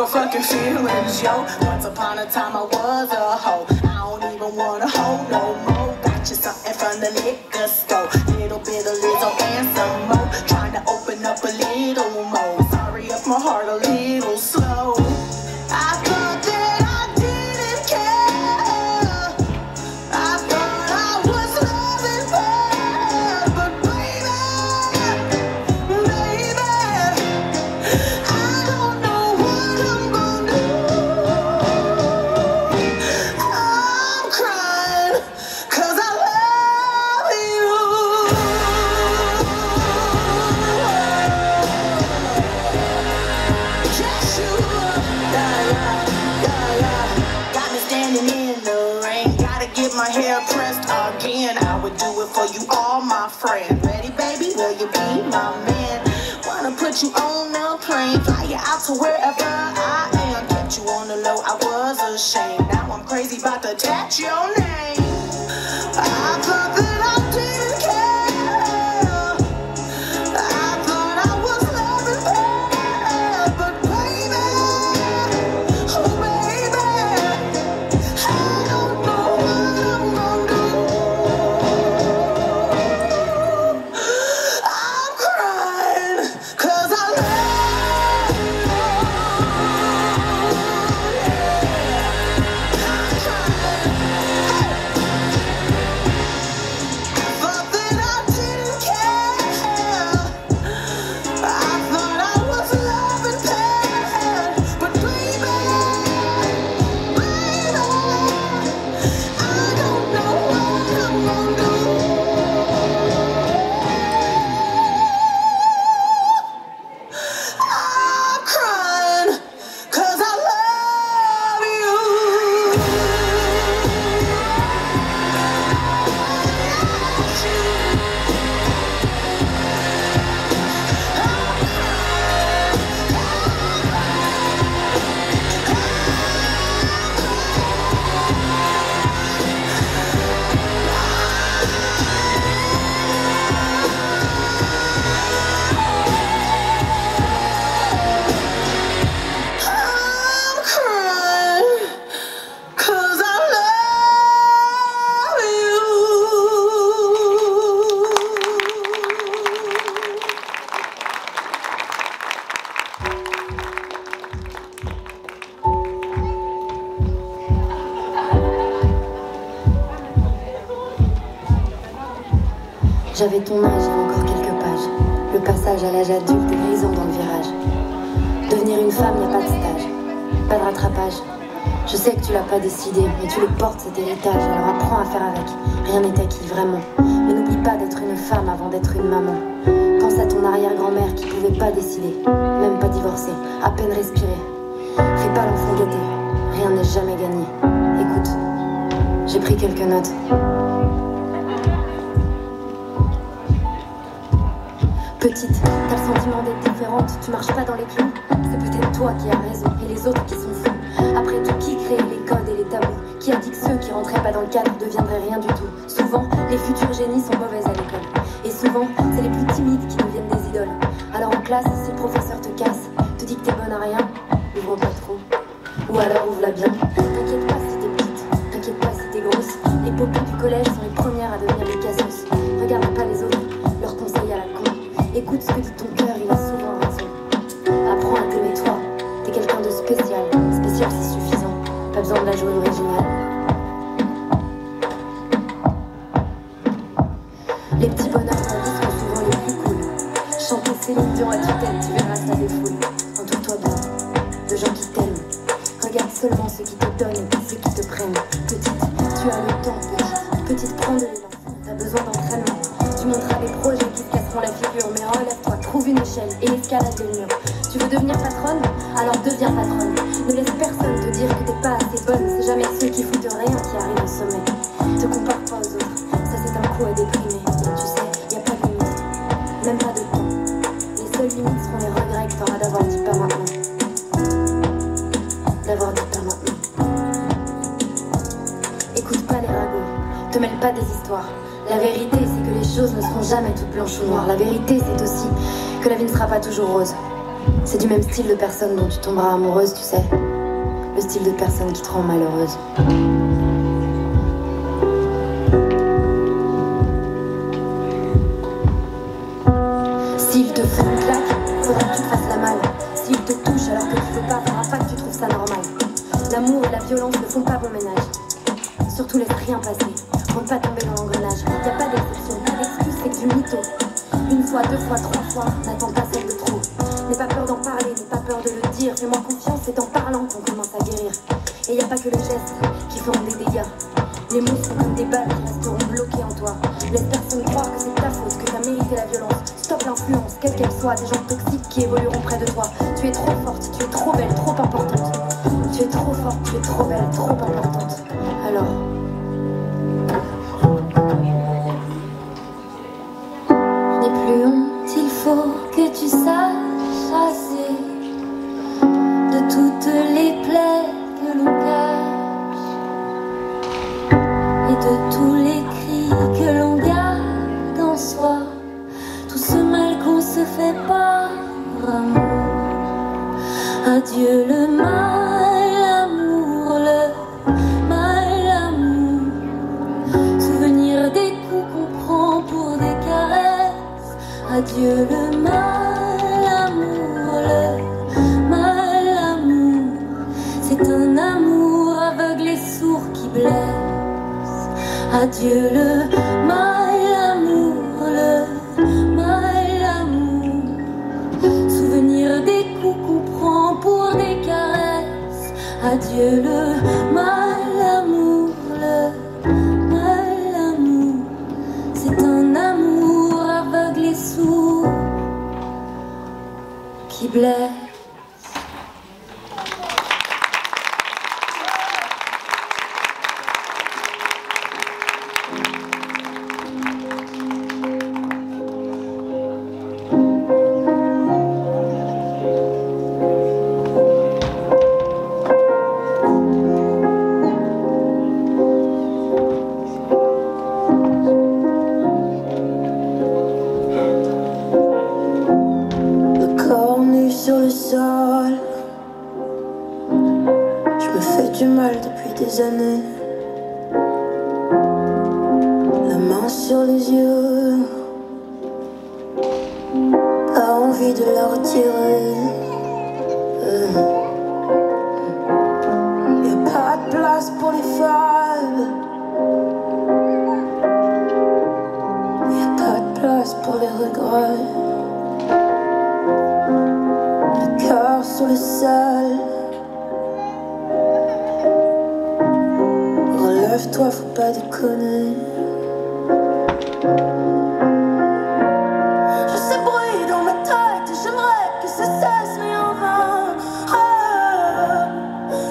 Fucking feelings, yo. Once upon a time I was a hoe. I don't even wanna hoe no more. Got you something from the liquor store. Little bit of Lizzo and some more. Trying to open up a little more. Sorry if my heart a little slow. I thought that I didn't care. I thought I was loving bad. But baby, I don't know what I'm gonna do. I'm crying 'cause I love you. Just you. Got me standing in the rain. Gotta get my hair pressed again. I would do it for you, all my friends. Ready, baby? Will you be my man? Wanna put you on a plane, fly you out to wherever I am. Kept you on the low, I was ashamed. Now I'm crazy about to attach your name. I thought that I didn't care. I thought I was loving bad. But baby, oh baby, I don't know what I'm gonna do. I'm crying 'cause I love you. I'm crying. Thought that I didn't care. I thought I was loving bad. But baby, I don't know what I'm gonna do. I'm crying 'cause I love you. I'm crying 'cause I love you. J'avais ton âge et encore quelques pages. Le passage à l'âge adulte est grisant dans le virage. Devenir une femme, y a pas de stage, pas de rattrapage. Je sais que tu l'as pas décidé, mais tu le portes cet héritage. Alors apprends à faire avec, rien n'est acquis vraiment. Mais n'oublie pas d'être une femme avant d'être une maman. Pense à ton arrière-grand-mère qui pouvait pas décider, même pas divorcer, à peine respirer. Fais pas l'enfant gâté, rien n'est jamais gagné. Écoute, j'ai pris quelques notes. Petite, t'as le sentiment d'être différente, tu marches pas dans les clous. C'est peut-être toi qui as raison et les autres qui sont fous. Après tout, qui crée les codes et les tabous? Qui a dit que ceux qui rentraient pas dans le cadre deviendraient rien du tout? Souvent, les futurs génies sont mauvaises à l'école. Et souvent, c'est les plus timides qui deviennent des idoles. Alors en classe, si le professeur te casse, te dit que t'es bonne à rien, ouvre pas trop. Ou alors ouvre-la bien. T'inquiète pas si t'es petite, t'inquiète pas si t'es grosse. Les popis du collège sont les premières à devenir des cassos. Regarde pas les autres, leurs conseils à la con. Écoute ce que dit ton cœur, il a souvent raison. Apprends à t'aimer toi, t'es quelqu'un de spécial. Spécial c'est suffisant, pas besoin de la jouer originale. Les petits bonheurs de la vie sont souvent les plus cool. Chanter Céline Dion à tue-tête, tu verras ça défoule. Entoure-toi bien, de gens qui t'aiment. seulement ceux qui te donnent et pas ceux qui te prennent. Petite, tu as le temps, petite, prends de l'élan, t'as besoin d'entraînement. Tu monteras des projets qui te casseront la figure, mais relève-toi, trouve une échelle et escalade le mur. Tu veux devenir patronne? Alors deviens patronne. Ne laisse personne te dire que t'es pas assez bonne, c'est jamais ceux qui foutent rien qui arrivent au sommet. Te compare pas aux autres, ça c'est un coup à déprimer. Tu sais, y a pas de limite, même pas de temps. Les seules limites seront les regrets que t'auras d'avoir dit pas maintenant. D'avoir dit pas maintenant. Écoute pas les ragots, te mêle pas des histoires. La vérité c'est que les choses ne seront jamais toutes blanches ou noires. La vérité c'est aussi que la vie ne sera pas toujours rose. C'est du même style de personne dont tu tomberas amoureuse, tu sais. Le style de personne qui te rend malheureuse. S'il te fout une claque, faudra que tu te fasses la malle. S'il te touche alors que tu veux pas, faudra pas que tu trouves ça normal. L'amour et la violence ne font pas bon ménage. Surtout laisse rien passer, pour ne pas tomber dans l'engrenage. Y a pas d'exception, pas d'excuse, c'est que du mytho. Une fois, deux fois, trois fois, n'attends pas celle de trop. N'aie pas peur d'en parler, n'aie pas peur de le dire. Fais-moi confiance, c'est en parlant qu'on commence à guérir. Et y a pas que le geste qui feront des dégâts. Les mots sont comme des balles qui resteront bloqués en toi. Laisse personne croire que c'est ta faute, que t'as mérité la violence. Stop l'influence, quelle qu'elle soit, des gens toxiques qui évolueront près de toi. Tu es trop forte, tu es trop belle, trop importante. Tu es trop forte, tu es trop belle, trop importante. Alors... je n'ai plus honte, il faut que tu saches assez de toutes les plaies que l'on cache et de tous les cris que l'on garde en soi, tout ce mal qu'on se fait par amour. Adieu le mal amour, le mal amour, souvenir des coups qu'on prend pour des caresses. Adieu le mal amour, le mal amour, c'est un amour aveugle et sourd qui blesse. Adieu le mal amour, le mal amour, souvenir des coups qu'on prend pour des caresses. Adieu le mal amour, le mal amour, c'est un amour aveugle et sourd qui blesse. Sur le sol, je me fais du mal depuis des années. La main sur les yeux, pas envie de la retirer. Y'a pas de place pour les femmes, y'a pas de place pour les regrets. Sur le sol, relève-toi, faut pas déconner. Je sais bruit dans ma tête et j'aimerais que ça cesse, mais en vain.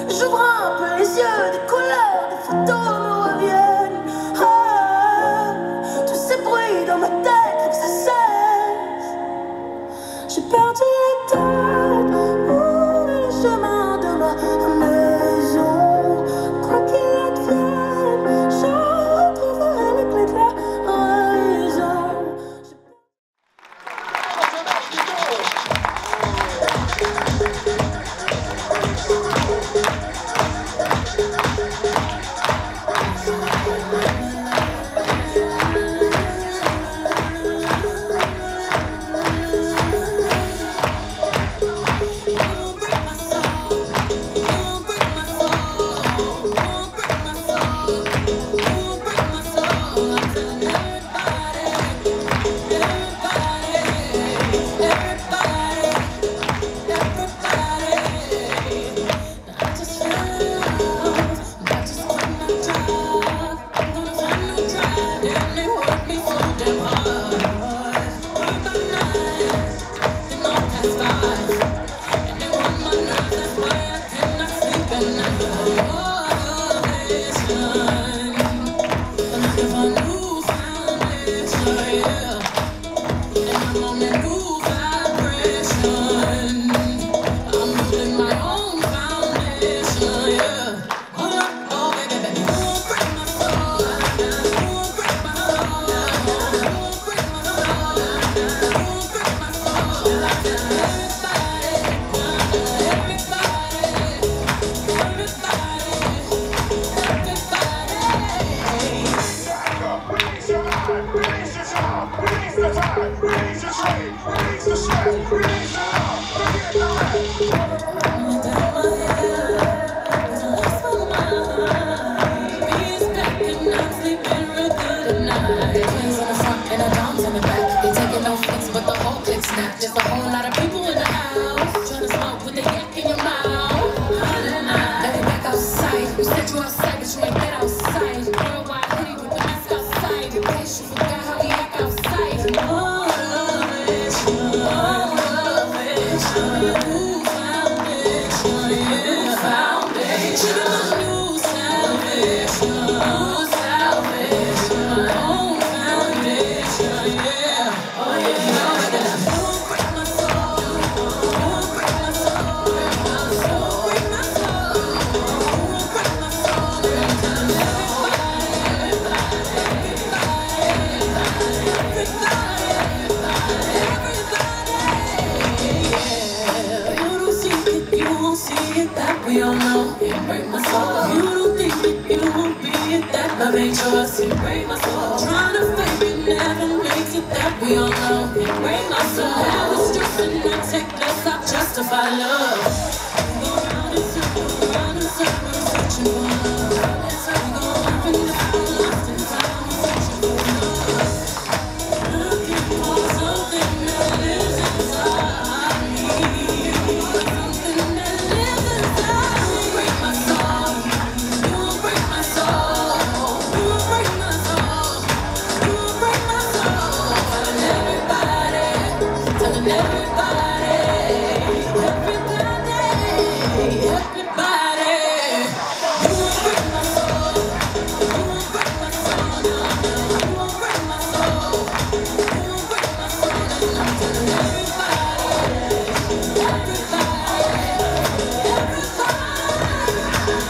J'ouvre un peu les yeux, des couleurs, des photos me reviennent. Tous ces bruits dans ma tête, faut que ça cesse. J'ai perdu la tête. Chemin de ma maison, quoi qu'il advienne, je retrouverai les clés de la raison.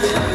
Yeah.